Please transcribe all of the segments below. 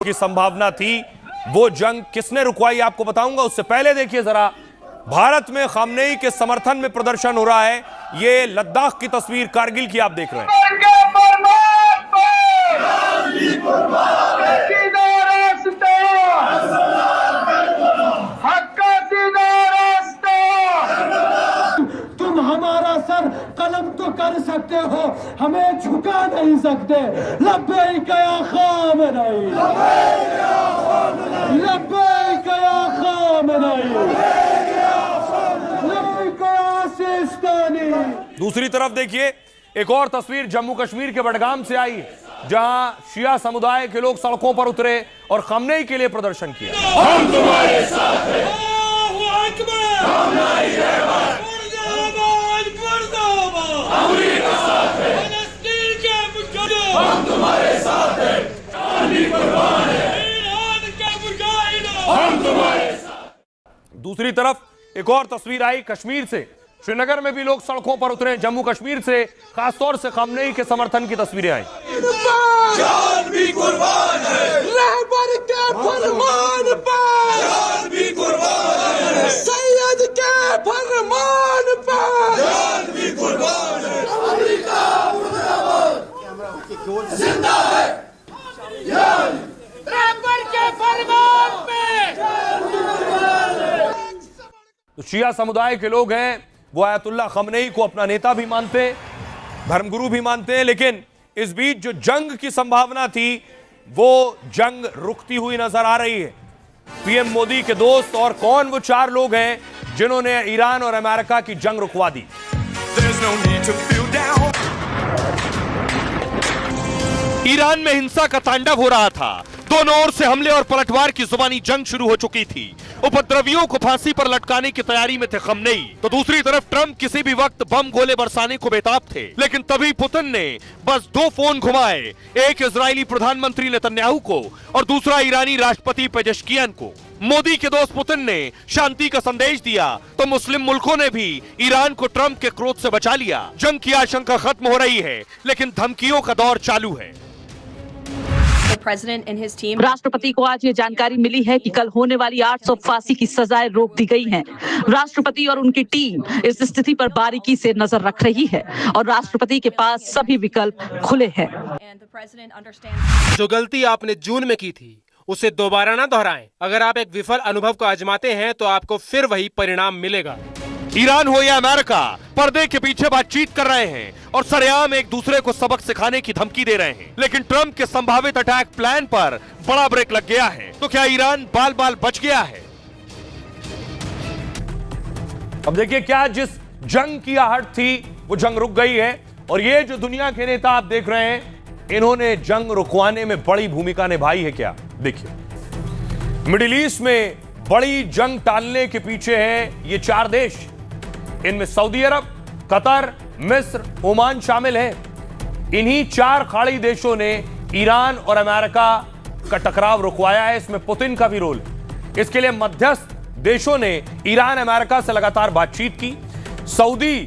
की संभावना थी, वो जंग किसने रुकवाई आपको बताऊंगा। उससे पहले देखिए जरा, भारत में खामनेई के समर्थन में प्रदर्शन हो रहा है। ये लद्दाख की तस्वीर कारगिल की आप देख रहे हैं। तुम हमारा सर कलम तो कर सकते हो, हमें झुका नहीं सकते। लब्बैक या खामनेई, लब्बैक या खामनेई, लब्बैक या सिस्तानी। दूसरी तरफ देखिए, एक और तस्वीर जम्मू कश्मीर के बडगाम से आई, जहां शिया समुदाय के लोग सड़कों पर उतरे और खामनेई के लिए प्रदर्शन किया। हम तुम्हारे साथ हैं, हम नहीं रहमान, अमरीका साथ है, हम तुम्हारे साथ हैं, अली कुर्बान है, हम तुम्हारे साथ। दूसरी तरफ एक और तस्वीर आई कश्मीर से, श्रीनगर में भी लोग सड़कों पर उतरे। जम्मू कश्मीर से खासतौर से खामनेई के समर्थन की तस्वीरें आई। जान भी कुर्बान है, रहबर के फरमान पर, जान भी कुर्बान है, सैयद के फरमान पर, जान भी कुर्बान है। अमेरिका मुर्दाबाद, जिंदा है, जान रहबर के फरमान पे। तो शिया समुदाय के लोग हैं, वो आयतुल्लाह खामनेई को अपना नेता भी मानते, धर्मगुरु भी मानते हैं। लेकिन इस बीच जो जंग की संभावना थी, वो जंग रुकती हुई नजर आ रही है। पीएम मोदी के दोस्त और कौन वो चार लोग हैं जिन्होंने ईरान और अमेरिका की जंग रुकवा दी। ईरान में हिंसा का तांडव हो रहा था। दोनों ओर से हमले और पलटवार की जुबानी जंग शुरू हो चुकी थी। उपद्रवियों को फांसी पर लटकाने की तैयारी में थे खामनेई, तो दूसरी तरफ ट्रंप किसी भी वक्त बम गोले बरसाने को बेताब थे। लेकिन तभी पुतिन ने बस दो फोन घुमाए, एक इजरायली प्रधानमंत्री नेतन्याहू को और दूसरा ईरानी राष्ट्रपति पेजेश्कियन को। मोदी के दोस्त पुतिन ने शांति का संदेश दिया, तो मुस्लिम मुल्कों ने भी ईरान को ट्रंप के क्रोध से बचा लिया। जंग की आशंका खत्म हो रही है, लेकिन धमकियों का दौर चालू है। राष्ट्रपति को आज ये जानकारी मिली है कि कल होने वाली 800 फांसी की सजाएं रोक दी गई हैं। राष्ट्रपति और उनकी टीम इस स्थिति पर बारीकी से नजर रख रही है और राष्ट्रपति के पास सभी विकल्प खुले हैं। जो गलती आपने जून में की थी, उसे दोबारा ना दोहराएं। अगर आप एक विफल अनुभव को आजमाते हैं, तो आपको फिर वही परिणाम मिलेगा। ईरान हो या अमेरिका, पर्दे के पीछे बातचीत कर रहे हैं और सरेआम एक दूसरे को सबक सिखाने की धमकी दे रहे हैं। लेकिन ट्रंप के संभावित अटैक प्लान पर बड़ा ब्रेक लग गया है। तो क्या ईरान बाल बाल बच गया है? अब देखिए, क्या जिस जंग की आहट थी वो जंग रुक गई है। और ये जो दुनिया के नेता आप देख रहे हैं, इन्होंने जंग रुकवाने में बड़ी भूमिका निभाई है। क्या देखिए, मिडिल ईस्ट में बड़ी जंग टालने के पीछे है ये चार देश। इनमें सऊदी अरब, कतर, मिस्र, ओमान शामिल हैं। इन्हीं चार खाड़ी देशों ने ईरान और अमेरिका का टकराव रुकवाया है। इसमें पुतिन का भी रोल है। इसके लिए मध्यस्थ देशों ने ईरान अमेरिका से लगातार बातचीत की। सऊदी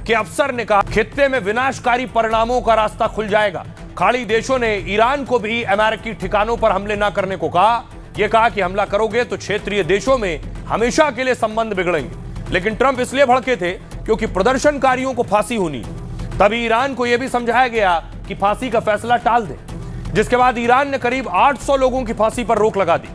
के अफसर ने कहा खित्ते में विनाशकारी परिणामों का रास्ता खुल जाएगा। खाड़ी देशों ने ईरान को भी अमेरिकी ठिकानों पर हमले न करने को कहा। यह कहा कि हमला करोगे तो क्षेत्रीय देशों में हमेशा के लिए संबंध बिगड़ेंगे। लेकिन ट्रंप इसलिए भड़के थे क्योंकि प्रदर्शनकारियों को फांसी होनी। तभी ईरान को यह भी समझाया गया कि फांसी का फैसला टाल दे, जिसके बाद ईरान ने करीब 800 लोगों की फांसी पर रोक लगा दी।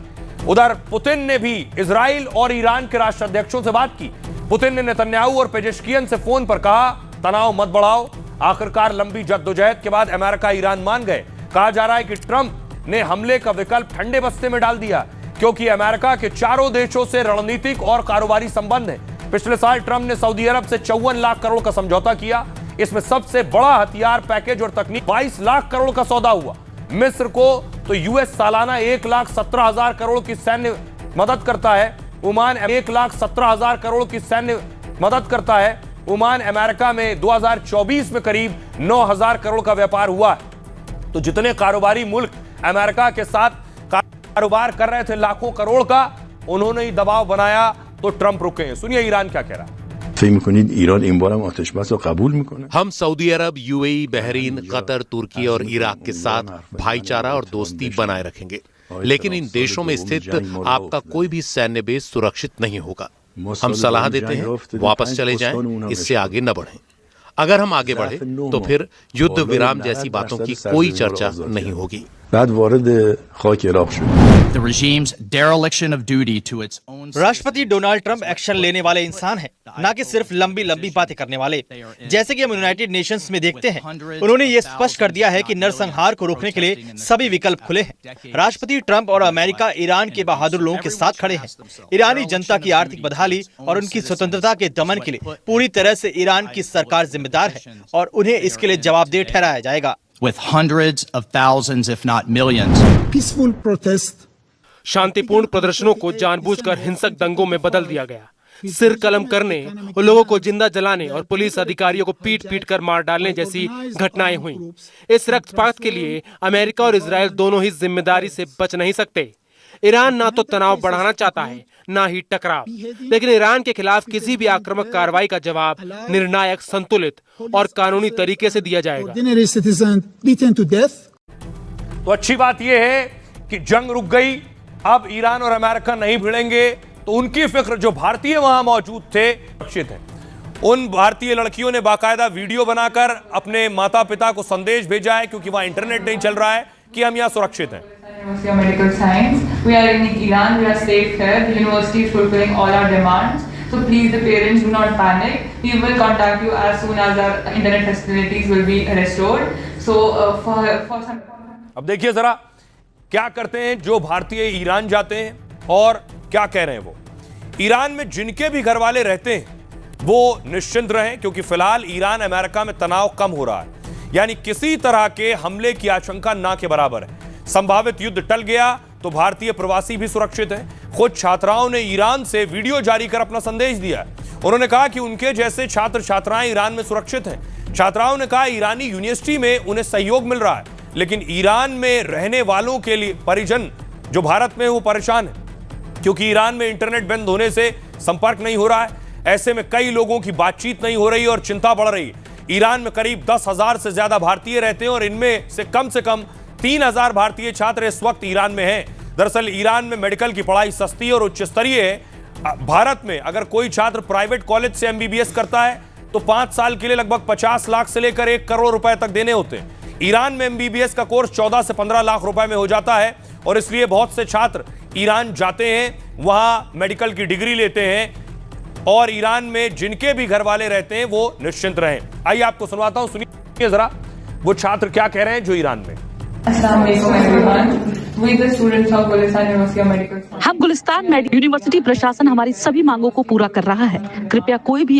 उधर पुतिन ने भी इजराइल और ईरान के राष्ट्राध्यक्षों से बात की। पुतिन ने नेतन्याहू और पेजेश्कियन से फोन पर कहा, तनाव मत बढ़ाओ। आखिरकार लंबी जद्दोजहद के बाद अमेरिका ईरान मान गए। कहा जा रहा है कि ट्रंप ने हमले का विकल्प ठंडे बस्ते में डाल दिया, क्योंकि अमेरिका के चारों देशों से रणनीतिक और कारोबारी संबंध है। पिछले साल ट्रंप ने सऊदी अरब से 54 लाख करोड़ का समझौता किया। इसमें सबसे बड़ा हथियार पैकेज और तकनीक 22 लाख करोड़ का सौदा हुआ। मिस्र को तो यूएस सालाना 1,17,000 करोड़ की सैन्य मदद करता है। ओमान 1,17,000 करोड़ की सैन्य मदद करता है। ओमान अमेरिका में 2024 में करीब 9,000 करोड़ का व्यापार हुआ है। तो जितने कारोबारी मुल्क अमेरिका के साथ कारोबार कर रहे थे लाखों करोड़ का, उन्होंने ही दबाव बनाया तो ट्रंप रुके हैं। सुनिए ईरान क्या कह रहा है। हम सऊदी अरब, यूएई, बहरीन, कतर, तुर्की और इराक के साथ भाईचारा और दोस्ती बनाए रखेंगे। लेकिन इन देशों में स्थित आपका कोई भी सैन्य बेस सुरक्षित नहीं होगा। हम सलाह देते हैं वापस चले जाएं, इससे आगे न बढ़ें। अगर हम आगे बढ़े तो फिर युद्ध विराम जैसी बातों की कोई चर्चा नहीं होगी। The regime's dereliction of duty to its own राष्ट्रपति डोनाल्ड ट्रंप एक्शन लेने वाले इंसान हैं, न कि सिर्फ लंबी लंबी बातें करने वाले। जैसे कि हम यूनाइटेड नेशंस में देखते हैं, उन्होंने ये स्पष्ट कर दिया है कि नरसंहार को रोकने के लिए सभी विकल्प खुले हैं। राष्ट्रपति ट्रंप और अमेरिका ईरान के बहादुर लोगों के साथ खड़े हैं। ईरानी जनता की आर्थिक बदहाली और उनकी स्वतंत्रता के दमन के लिए पूरी तरह से ईरान की सरकार जिम्मेदार है और उन्हें इसके लिए जवाबदेह ठहराया जाएगा। with hundreds of thousands, if not millions. Peaceful protest. शांतिपूर्ण प्रदर्शनों को जानबूझकर हिंसक दंगों में बदल दिया गया। सिर कलम करने और लोगों को जिंदा जलाने और पुलिस अधिकारियों को पीट पीट कर मार डालने जैसी घटनाएं हुई। इस रक्तपात के लिए अमेरिका और इजराइल दोनों ही जिम्मेदारी से बच नहीं सकते। ईरान ना तो तनाव बढ़ाना चाहता है, ना ही टकराव, लेकिन ईरान के खिलाफ किसी भी आक्रामक कार्रवाई का जवाब निर्णायक, संतुलित और कानूनी तरीके से दिया जाएगा। तो अच्छी बात यह है कि जंग रुक गई, अब ईरान और अमेरिका नहीं भिड़ेंगे, तो उनकी फिक्र जो भारतीय वहां मौजूद थे सुरक्षित है। उन भारतीय लड़कियों ने बाकायदा वीडियो बनाकर अपने माता पिता को संदेश भेजा है, क्योंकि वहां इंटरनेट नहीं चल रहा है, कि हम यहां सुरक्षित हैं। University of Medical Science. We are in Iran. We are safe here. The university is fulfilling all our demands. So please, the parents, do not panic. We will contact you as soon as our internet facilities will be restored. So for some. अब देखिए जरा क्या करते हैं जो भारतीय Iran जाते हैं और क्या कह रहे हैं वो। ईरान में जिनके भी घर वाले रहते हैं वो निश्चिंत रहें, क्योंकि फिलहाल ईरान अमेरिका में तनाव कम हो रहा है, यानी किसी तरह के हमले की आशंका ना के बराबर है। संभावित युद्ध टल गया तो भारतीय प्रवासी भी सुरक्षित हैं। खुद छात्राओं ने ईरान से वीडियो जारी कर अपना संदेश दिया। उन्होंने कहा कि उनके जैसे छात्र छात्राएं ईरान में सुरक्षित हैं। छात्राओं ने कहा ईरानी यूनिवर्सिटी में उन्हें सहयोग मिल रहा है, लेकिन ईरान में रहने वालों के लिए परिजन जो भारत में वो परेशान है, क्योंकि ईरान में इंटरनेट बंद होने से संपर्क नहीं हो रहा है। ऐसे में कई लोगों की बातचीत नहीं हो रही और चिंता बढ़ रही है। ईरान में करीब 10,000 से ज्यादा भारतीय रहते हैं और इनमें से कम 3,000 भारतीय छात्र इस वक्त ईरान में हैं। दरअसल ईरान में मेडिकल की पढ़ाई सस्ती और उच्च स्तरीय है। भारत में अगर कोई छात्र प्राइवेट कॉलेज से एमबीबीएस करता है तो 5 साल के लिए लगभग 50 लाख से लेकर 1 करोड़ रुपए तक देने होते हैं। ईरान में एमबीबीएस का कोर्स 14 से 15 लाख रुपए में हो जाता है और इसलिए बहुत से छात्र ईरान जाते हैं, वहां मेडिकल की डिग्री लेते हैं और ईरान में जिनके भी घर वाले रहते हैं वो निश्चिंत रहें। आइए आपको सुनवाता हूं, सुनिए जरा वो छात्र क्या कह रहे हैं जो ईरान में। हम गुलिस्तान यूनिवर्सिटी प्रशासन हमारी सभी मांगों को पूरा कर रहा है। कृपया कोई भी